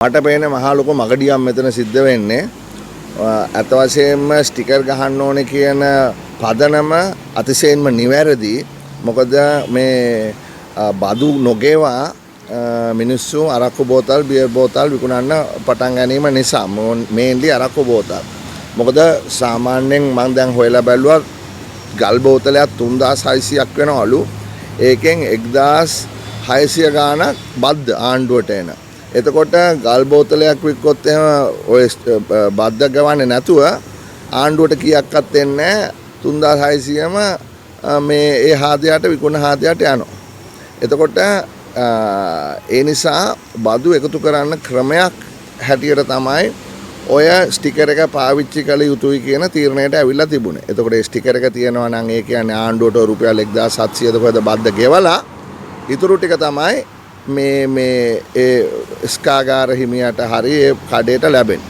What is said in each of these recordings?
මට පේන මහා ලොකු මගඩියක් මෙතන සිද්ධ වෙන්නේ අත වශයෙන්ම ස්ටිකර් ගහන්න ඕනේ කියන පදනම අතිශයින්ම නිවැරදි. මොකද මේ බදු නොගෙවා මිනිස්සු අරක්කු බෝතල් බියර් බෝතල් විකුණන්න පටන් ගැනීම නිසා මේන්ලි අරක්කු බෝතල්. මොකද සාමාන්‍යයෙන් මම දැන් හොයලා බැලුවා ගල් බෝතලයක් 3600ක් වෙනවලු. ඒකෙන් 1600 ගාණක් බද්ද ආණ්ඩුවට එන. එතකොට ගල් බෝතලයක් වික්කොත් එහෙම ඔය බද්ද ගවන්නේ නැතුව ආණ්ඩුවට කීයක්වත් එන්නේ 3600ම මේ ඒ හාදයට විකුණ හාදයට යනවා. එතකොට ඒ නිසා බදු එකතු කරන්න ක්‍රමයක් හැටියට තමයි ඔය ස්ටිකර් එක පාවිච්චි කළ යුතුයි කියන තීරණයට ඇවිල්ලා තිබුණේ. එතකොට ඒ ස්ටිකර් එක තියෙනවා නම් ඒ කියන්නේ ආණ්ඩුවට රුපියල් 1700ද කොහෙද බද්ද ගෙවලා ඉතුරු ටික තමයි මේ ඒ ස්කාගාර හිමියට හරි ඒ කඩේට ලැබෙන.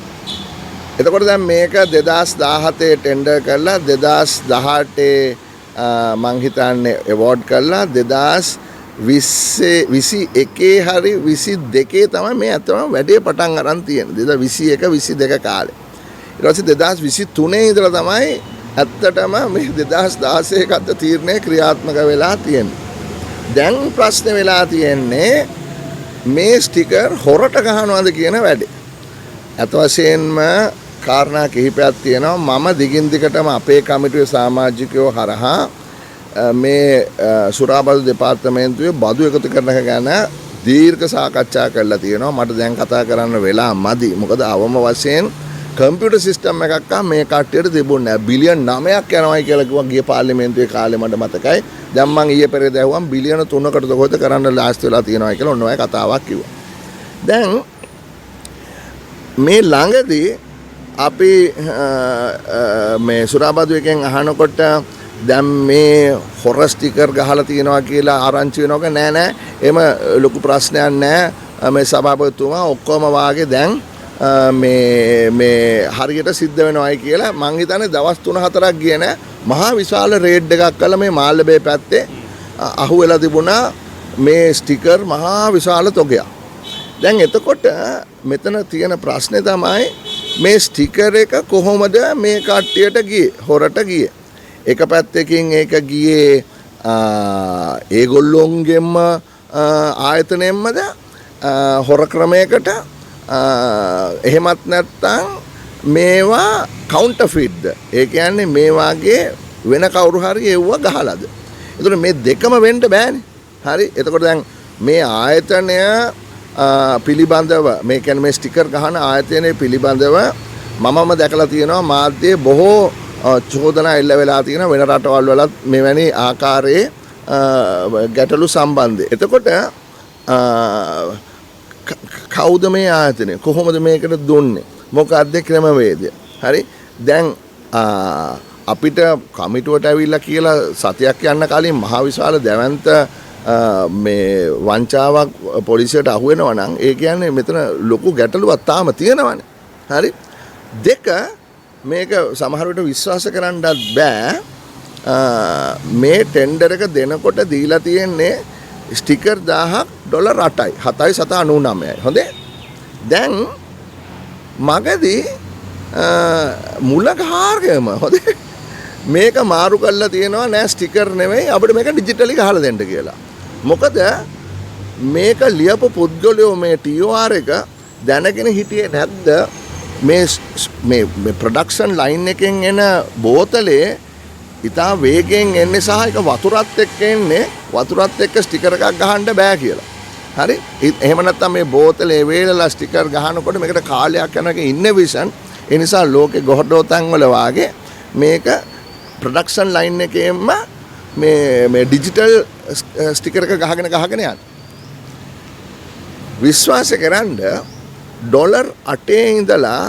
එතකොට දැන් මේක 2017 ටෙන්ඩර් කරලා 2018 මං හිතන්නේ අවෝඩ් කරලා 2021 හරි 22 තමයි මේ අතම වැඩේ පටන් අරන් තියෙන්නේ. 2021 22 කාලේ. ඊට පස්සේ 2023 ඉඳලා තමයි ඇත්තටම මේ 2016 කට තීරණය ක්‍රියාත්මක වෙලා තියෙන්නේ. දැන් ප්‍රශ්නේ වෙලා තියෙන්නේ මේ ස්ටිකර් හොරට ගහනවාද කියන වැඩේ. අත වශයෙන්ම කාරණා කිහිපයක් තියෙනවා. මම දිගින් දිගටම අපේ කමිටුවේ සමාජිකයෝ හරහා මේ සුරාබදු දෙපාර්තමේන්තුවේ බදු එකතු කරන එක ගැන දීර්ඝ සාකච්ඡා කරලා තියෙනවා. මට දැන් කතා කරන්න වෙලා මදි. මොකද අවම වශයෙන් කම්පියුටර් සිස්ටම් එකක් මේ කට්ටියට තිබුණේ නැහැ. බිලියන් 9ක් යනවායි කියලා කිව්වා ගිය පාර්ලිමේන්තුවේ කාලේ මට මතකයි. දැන් මං ඊයේ පෙරේද ඇහුවම් බිලියන 3කට කොහෙද කරන්න ලාස්ති වෙලා තියෙනවා කියලා ඔන්න ඔය කතාවක් කිව්වා. දැන් මේ ළඟදී අපි මේ සුරාබදු එකෙන් අහනකොට දැන් මේ හොර ස්ටිකර් ගහලා තියෙනවා කියලා ආරංචි වෙනවක නෑ එහෙම ලොකු ප්‍රශ්නයක් නෑ. මේ සභාපතිතුමා ඔක්කොම වාගේ දැන් මේ හරියට සිද්ධ වෙනවයි කියලා මං හිතන්නේ දවස් 3-4ක් ගියේ නෑ. මහා විශාල රේඩ් එකක් කළා මේ මාල්ලබේ පැත්තේ අහුවෙලා තිබුණා මේ ස්ටිකර් මහා විශාල තොගයක්. දැන් එතකොට මෙතන තියෙන ප්‍රශ්නේ තමයි මේ ස්ටිකර් එක කොහොමද මේ කට්ටියට ගියේ හොරට ගියේ. එක පැත්තකින් ඒක ගියේ ඒගොල්ලොන්ගෙම ආයතනයෙන්මද හොර ක්‍රමයකට එහෙමත් නැත්නම් මේවා කවුන්ටර්ෆීට්ද. ඒ කියන්නේ මේ වාගේ වෙන කවුරු හරි එව්ව ගහලාද. ඒතකොට මේ දෙකම වෙන්න බෑනේ. හරි. එතකොට දැන් මේ ආයතනය පිළිබඳව මේ කියන්නේ මේ ස්ටිකර් ගහන ආයතනයේ පිළිබඳව මමම දැකලා තියෙනවා මාධ්‍යයේ බොහෝ චෝදනා එල්ල වෙලා තියෙන වෙන රටවල් වලත් මෙවැනි ආකාරයේ ගැටලු සම්බන්ධයි. එතකොට කවුද මේ ආයතනය? කොහොමද මේකට දුන්නේ? මොකක්ද ක්‍රමවේදය? හරි. දැන් අපිට කමිටුවට ඇවිල්ලා කියලා සතියක් යන්න කලින් මහා විශාල දැවැන්ත මේ වංචාවක් පොලිසියට අහු වෙනවා නම් ඒ කියන්නේ මෙතන ලොකු ගැටලුවක් තාම තියෙනවානේ. හරි. දෙක මේක සමහර විට විශ්වාස කරන්නත් බෑ. මේ ටෙන්ඩර් එක දෙනකොට දීලා තියෙන්නේ ස්ටිකර් 1000ක් ඩොලර් 8යි 799යි. හොඳේ. දැන් මගදී මුලකාර්යම හොඳේ මේක මාරු කරලා තියෙනවා නෑ ස්ටිකර් නෙවෙයි අපිට මේක ඩිජිටලි ගහලා දෙන්න කියලා. මොකද මේක ලියපු පුද්ගලයෝ මේ TOR එක දැනගෙන හිටියේ නැද්ද මේ ප්‍රොඩක්ෂන් ලයින් එකෙන් එන බෝතලේ ඉතා වේගෙන් එන්නේ සහ ඒක වතුරත් එක්ක එන්නේ වතුරත් එක්ක ස්ටිකර් එකක් ගහන්න බෑ කියලා. හරි. එහෙම නැත්නම් මේ බෝතලේ වේලලා ස්ටිකර් ගහනකොට මේකට කාලයක් යනක ඉන්නවිෂන් ඒ නිසා ලෝකේ ගොඩෝ තැන් වල වාගේ මේක ප්‍රොඩක්ෂන් ලයින් එකේම මේ ඩිජිටල් ස්ටිකර් එක ගහගෙන යනවා. විශ්වාස කරන්න ඩොලර් 8 ඉඳලා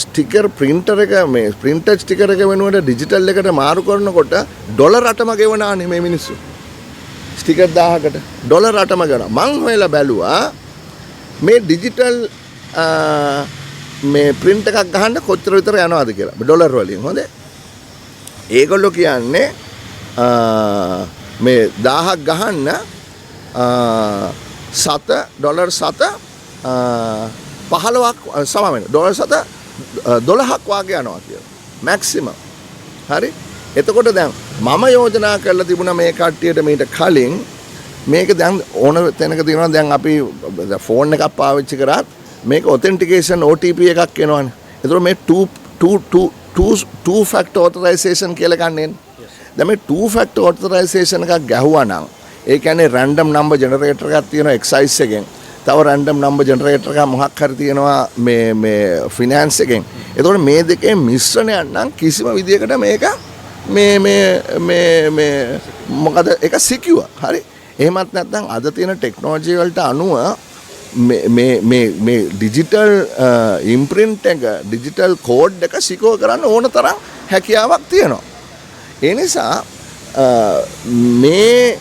ස්ටිකර් ප්‍රින්ටර් එක මේ ප්‍රින්ටඩ් ස්ටිකර් එක වෙනුවට ඩිජිටල් එකට මාරු කරනකොට ඩොලර් 8ම ගෙවනානේ මේ මිනිස්සු. ස්ටිකර් 1000කට ඩොලර් 8ම ගන්නවා. මං හොයලා බැලුවා මේ ඩිජිටල් මේ ප්‍රින්ට් එකක් ගහන්න කොච්චර විතර යනවද කියලා. ඩොලර් වලින් හොඳේ. ඒගොල්ලෝ කියන්නේ මේ 1000ක් ගහන්න $7 15ක් සමවෙන ඩොලර් සත 12ක් වාගේ යනවා කියලා. මැක්සිමම්. හරි? එතකොට දැන් මම යෝජනා කරලා තිබුණා මේ කට්ටියට මීට කලින් මේක දැන් ඕන තැනක තියෙනවා දැන් අපි ෆෝන් එකක් පාවිච්චි කරාත් මේක ඔතෙන්ටිකේෂන් OTP එකක් එනවනේ. එතකොට මේ two factor authorization කියලා ගන්න එන්නේ. දැන් මේ two factor authorization එකක් ගැහුවා නම් ඒ කියන්නේ random number generator එකක් තියෙනවා excise එකෙන්. තව random number generator එකක් මොකක් හරි තියෙනවා මේ finance එකෙන්. එතකොට මේ දෙකේ මිශ්‍රණයක් නම් කිසිම විදියකට මේක මේ මොකද ඒක secure. හරි? එහෙමත් නැත්නම් අද තියෙන ටෙක්නොලොජි වලට අනුව මේ ඩිජිටල් ඉම්ප්‍රින්ට් එක ඩිජිටල් කෝඩ් එක සිකෝ කරන්න ඕන තරම් හැකියාවක් තියෙනවා. ඒ නිසා මේ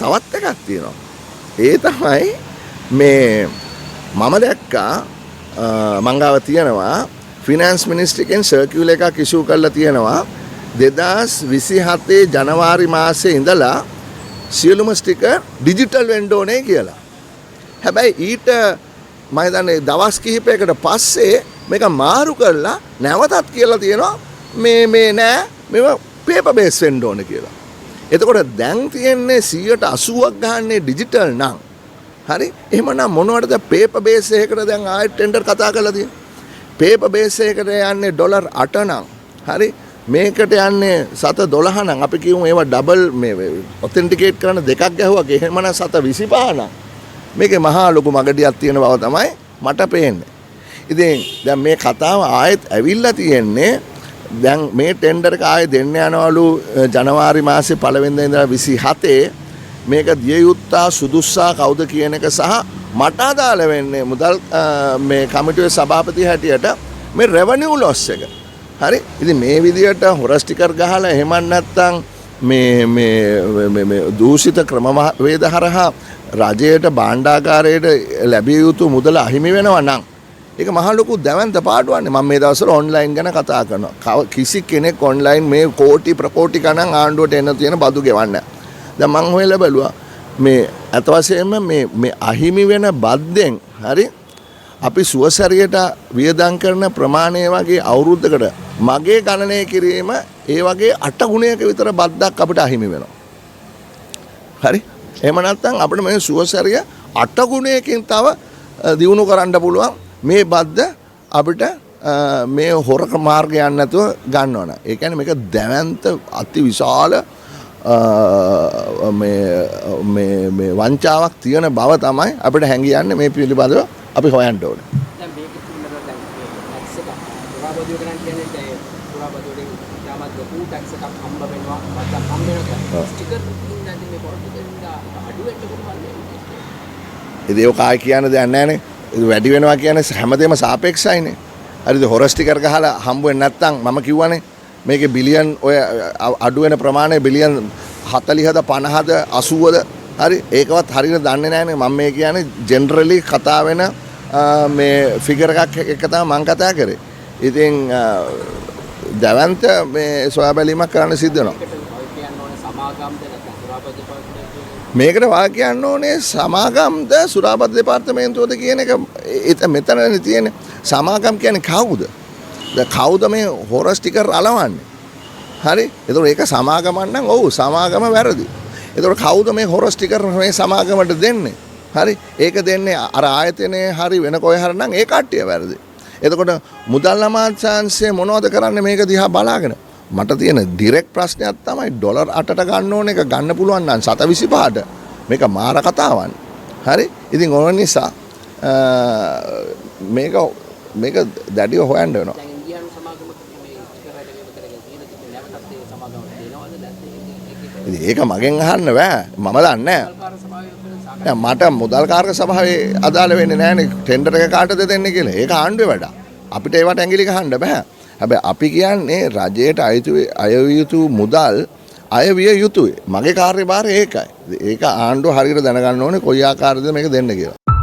තවත් එකක් තියෙනවා. ඒ තමයි මේ මම දැක්කා මංගාව තියෙනවා ෆිනන්ස් මිනිස්ට්‍රිකෙන් සර්කියුලර් එකක් ඉෂුව කරලා තියෙනවා 2027 ජනවාරි මාසයේ ඉඳලා සියලුම ස්ටිකර් ඩිජිටල් වෙන්න ඕනේ කියලා. හැබැයි ඊට මම හිතන්නේ දවස් කිහිපයකට පස්සේ මේක මාරු කරලා නැවතත් කියලා තියෙනවා මේ නෑ මේව පේපර් බේස් වෙන්න ඕනේ කියලා. එතකොට දැන් තියෙන්නේ 180ක් ගහන්නේ ඩිජිටල් නම්. හරි? එහෙමනම් මොනවටද පේපර් බේස් එකකට දැන් ආයෙත් ටෙන්ඩර් කතා කරලා තියෙන්නේ? පේපර් බේස් එකකට යන්නේ ඩොලර් 8 නම්. හරි? මේකට යන්නේ සත 12 නම් අපි කියමු ඒවා ඩබල් මේ ඔතෙන්ටිකේට් කරන දෙකක් ගැහුවා. එහෙමනම් සත 25 නම්. මේකේ මහා ලොකු මගඩියක් තියෙන බව තමයි මට පේන්නේ. ඉතින් දැන් මේ කතාව ආයෙත් ඇවිල්ලා තියෙන්නේ දැන් මේ ටෙන්ඩර් එක ආයෙ දෙන්න යනවලු ජනවාරි මාසේ පළවෙනිදා ඉඳලා 27 මේක දිය යුත්තා සුදුස්සා කවුද කියන එක සහ මට අදාළ වෙන්නේ මුදල් මේ කමිටුවේ සභාපති හැටියට මේ රෙවෙනියු ලොස් එක. හරි? ඉතින් මේ විදියට හොර ස්ටිකර් ගහලා එහෙමත් නැත්නම් මේ දූෂිත ක්‍රමවේද හරහා රජයට භාණ්ඩාගාරයට ලැබිය යුතු මුදල අහිමි වෙනවා නම් ඒක මහ ලොකු දැවැන්ත පාඩුවන්නේ. මම මේ දවස්වල ඔන්ලයින් ගැන කතා කරනවා. කිසි කෙනෙක් ඔන්ලයින් මේ කෝටි ප්‍රකෝටි ගණන් ආණ්ඩුවට එන තියෙන බදු ගෙවන්න. දැන් මං හොයලා බැලුවා මේ අත වශයෙන්ම මේ අහිමි වෙන බද්දෙන් හරි අපි සුවසැරියට වියදම් කරන ප්‍රමාණය වගේ අවුරුද්දකට මගේ ගණනය කිරීම ඒ වගේ 8 ගුණයක විතර බද්දක් අපිට අහිමි වෙනවා. හරි? එහෙම නැත්නම් අපිට මේ සුවසැරිය 8 ගුණයකින් තව දියුණු කරන්න පුළුවන් මේ බද්ද අපිට මේ හොරක මාර්ගය යන්න නැතුව ගන්නවන. ඒ කියන්නේ මේක දැවැන්ත අති විශාල මේ වංචාවක් තියෙන බව තමයි අපිට හැඟියන්නේ මේ පිළිබඳව අපි හොයන්න ඕනේ. දැන් මේක පිළිබඳව දැන් ටැක්ස් එක පුරාබදු ගණන් කියන්නේ දැන් පුරාබදු වලින් යාමත් ලොකු ටැක්ස් එකක් හම්බ වෙනවා මත්තම් හම්බ වෙනවා ස්ටිකර් ඉන්න නැති මේ පොරොත්තු දෙන්න අඩු වෙන්න පුළුවන් නේ. ඉතින් ඒක ආයි කියන්න දෙයක් නැහැනේ. ඒක වැඩි වෙනවා කියන්නේ හැමදේම සාපේක්ෂයිනේ. හරිද? හොර ස්ටිකර් ගහලා හම්බ වෙන්නේ නැත්නම් මම කිව්වනේ මේකේ බිලියන් ඔය අඩු වෙන ප්‍රමාණය බිලියන් 40ද 50ද 80ද හරි ඒකවත් හරියට දන්නේ නැහැනේ. මම මේ කියන්නේ ජෙනරලි කතා වෙන මේ ෆිගර් එකක් එක තමයි මම කතා කරේ. ඉතින් දැවන්ත මේ සොයා බැලීමක් කරන්න සිද්ධ වෙනවා. මේකට වා කියන්න ඕනේ සමාගම්ද සුරාපත් දෙපාර්තමේන්තුවද කියන එක මෙතනනේ තියෙන්නේ. සමාගම් කියන්නේ කවුද? දැන් කවුද මේ හොර ස්ටිකර් අලවන්නේ? හරි? ඒතකොට ඒක සමාගමක් නම් ඔව් සමාගම වැරදි. ඒතකොට කවුද මේ හොර ස්ටිකර් මේ සමාගමට දෙන්නේ? හරි? ඒක දෙන්නේ අර ආයතනයේ හරි වෙන කොහේ හරි නම් ඒ කට්ටිය වැරදි. එතකොට මුදල් අමාත්‍යාංශය මොනවද කරන්නේ මේක දිහා බලාගෙන? මට තියෙන ඩිරෙක්ට් ප්‍රශ්නයක් තමයි ඩොලර් 8ට ගන්න ඕන එක ගන්න පුළුවන් නම් 725ට මේක මාර කතාවක්. හරි? ඉතින් ඕන නිසා මේක දැඩිව හොයන්න වෙනවා. දැන් ඉන්දියානු සමාගම මේ ස්ටිකර් රයිට් එක කරගෙන තියෙන තිබුණ නැවතත් ඒ සමාගමට දෙනවද නැත්නම් ඉතින් ඒක මගෙන් අහන්න බෑ. මම දන්නේ නැහැ. මට මුදල්කාරක සභාවේ අදාළ වෙන්නේ නැහැනේ ටෙන්ඩර් එක කාටද දෙන්නේ කියලා. ඒක ආණ්ඩුවේ වැඩ. අපිට ඒවට ඇඟිලි ගහන්න බෑ. හැබැයි අපි කියන්නේ රජයට අයවිය යුතු මුදල් අයවිය යුතුයි. මගේ කාර්යභාරය ඒකයි. ඒක ආණ්ඩුව හරියට දැනගන්න ඕනේ කොයි ආකාරයකද මේක දෙන්න කියලා.